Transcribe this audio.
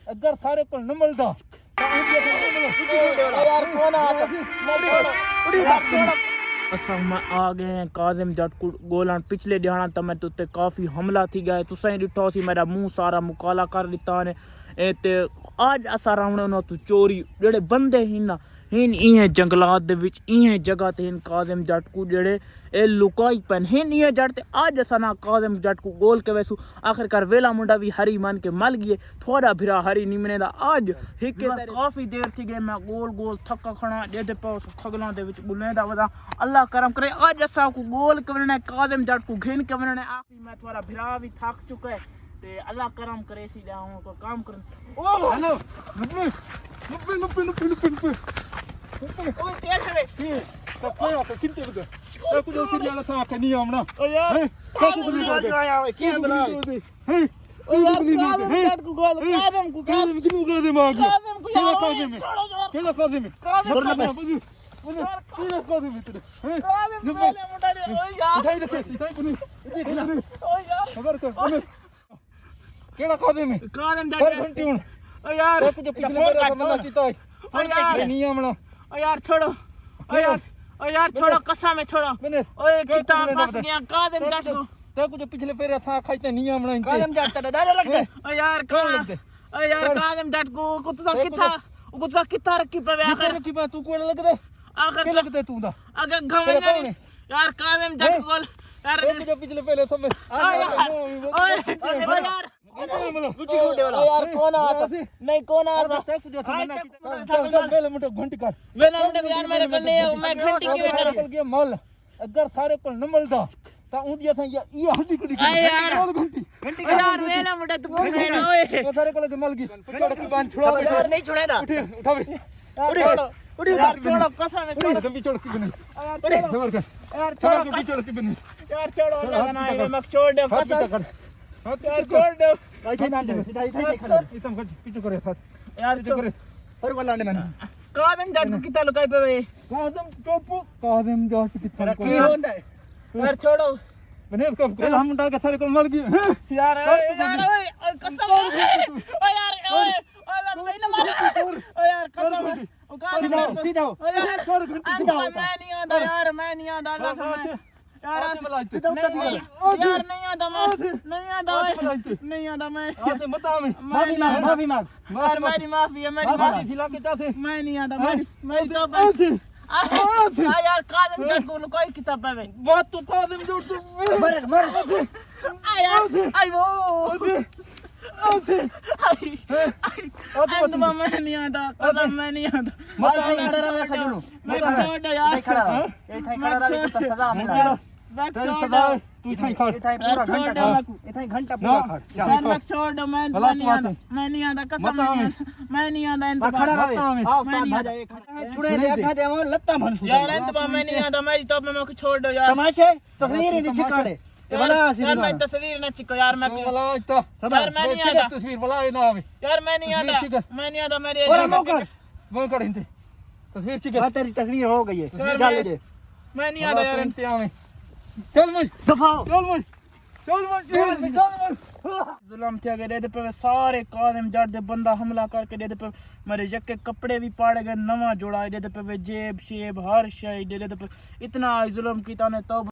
अगर सारे को न मिलता असां आ गए हैं काज़िम जट को गोलन पिछले ॾियाणा त मैं तुते काफ़ी हमला थी गए तुसां ॾिठोसीं मेरा मुंह सारा मुकाला कर दिता ने ते अज असां रहने न तू चोरी जेड़े बंदे ही ना हिन इं जंगलात दे विच इं जगह ते हिन काज़िम जट को जेड़े ए लुकाई पन हिन इं जट ते अज असां ना काज़िम जट को गोल के वैसू आखिरकार वेला मुंडा भी हरी मन के मल गए थोड़ा भिरा हरी निमने दा अज हिके काफ़ी देर थी गई मैं गोल गोल थका खड़ा जेदे पे खगलां दे विच बुलेंदा वदा अल्लाह करम करे अज असां को गोल करने काज़िम जट को घिन के वने आखिर मैं थोड़ा भिरा भी थक चुका है ते अल्लाह करम करे सी जाऊं को काम करन ओ हेलो लुप्पे ओए तेज है तो कोई आता चिंता लगे तो कुछ फिर वाला था के नहीं आमना ओ यार तो कुछ आया है क्या बना है ओ यार काज़िम जट को गोल काज़िम को किनु कर दे मां काज़िम को यार काज़िम केला काज़िम काज़िम मेरे मुंडा ने ओ यार ओ यार खबर कर केड़ा काज़िम काज़िम पर जट घंटी हुन ओ यार कुछ पिछले बार हमला कीता है ओ यार नहीं आमना ओ यार छोड़ो ओ यार छोड़ो कसम है छोड़ो ओए किताब फंस गया काज़िम जट को तो कुछ पिछले फेरे था खाइते नहीं आमना काज़िम जट ते डर लगदा ओ यार काज़िम जट को तो किथा किथा रखी पे आखिर की बात तू कोई लगदा आखिर के लगदा तू दा अगर घमंड यार काज़िम जट को यार कुछ पिछले फेरे सब ओए यार रुचि होने वाला यार कौन आ नहीं कौन आ तो कुछ मना चल पहले मुंडे घंटी कर वेला मुंडे यार मेरे कन्ने मैं घंटी के कर गया मल अगर सारे को न मिलदा ता उंदिया था ये हड्डी कड़ी यार घंटी यार वेला मुंडे तू ओए तो सारे को लगे मल गई छोड़ की बांध छुड़ा यार नहीं छुड़ेगा उठा बे उड़ी यार छोड़ो कसम है छोड़ो कभी छोड़ की बने यार छोड़ो कभी छोड़ की बने यार छोड़ो अल्लाह का नाम है मैं छोड़ दे कसम यार छोड़ दे इधर ना दे इधर खड़ा इतम कर पीछे करे साथ यार छोड़ और वाला ने मैंने काज़िम जट को कितना लुकाई पे वे काज़िम जट कितना की होंदा है यार छोड़ो बने कब कल हम उठा के सारे को मर गए यार ओए कसम ओ यार ओए भाई ना मार ओ यार कसम ओ काज़िम सीधा ओ यार छोड़ सीधा मैं नहीं आंदा यार मैं नहीं आंदा अल्लाह से यार यार नहीं आंदा मैं नहीं आंदा नहीं आंदा मैं ऐसे मत आ मैं माफी मांग यार मेरी माफी है मेरी माफी खिला के जाते मैं नहीं आंदा मैं तो यार काज़िम जट को कोई किताब पे बात तो काज़िम जट मर यार आई वो मैं नहीं आता कसम मैं नहीं आता मत खड़ा रहा सजनो मैं छोड़ यार खड़ा रहा ये खड़ा रहा तो सजा मिला मैं छोड़ तू इथाई खड़ ये पूरा घंटा पूरा खड़ यार मैं छोड़ दो मैं नहीं आता कसम मैं नहीं आता इन खड़ा रहा आओ काम भाजा एक छुड़े दे खा दे वो लत्ता भन यार इन मैं नहीं आता मेरी तो मैं को छोड़ दो यार तमाशे तस्वीर ही चिकाड़े यार मैं तस्वीर ना चिको यार मैं वाला इतना यार मैं नहीं आता तस्वीर वाला ना आवे यार मैं नहीं आता मेरे और मौका वो कर हिंदे तस्वीर चिक तेरी तस्वीर हो गई है चल दे मैं नहीं आता यार इंते आवे चल मैं दफाओ चल जुल्म थे गए दे पे सारे काज़िम जट दे बंदा हमला करके दे पे मेरे जक्के कपड़े भी पाड़ गए नवा जोड़ा दे पे जेब शेब हर शय दे पे इतना जुल्म कीता ने तो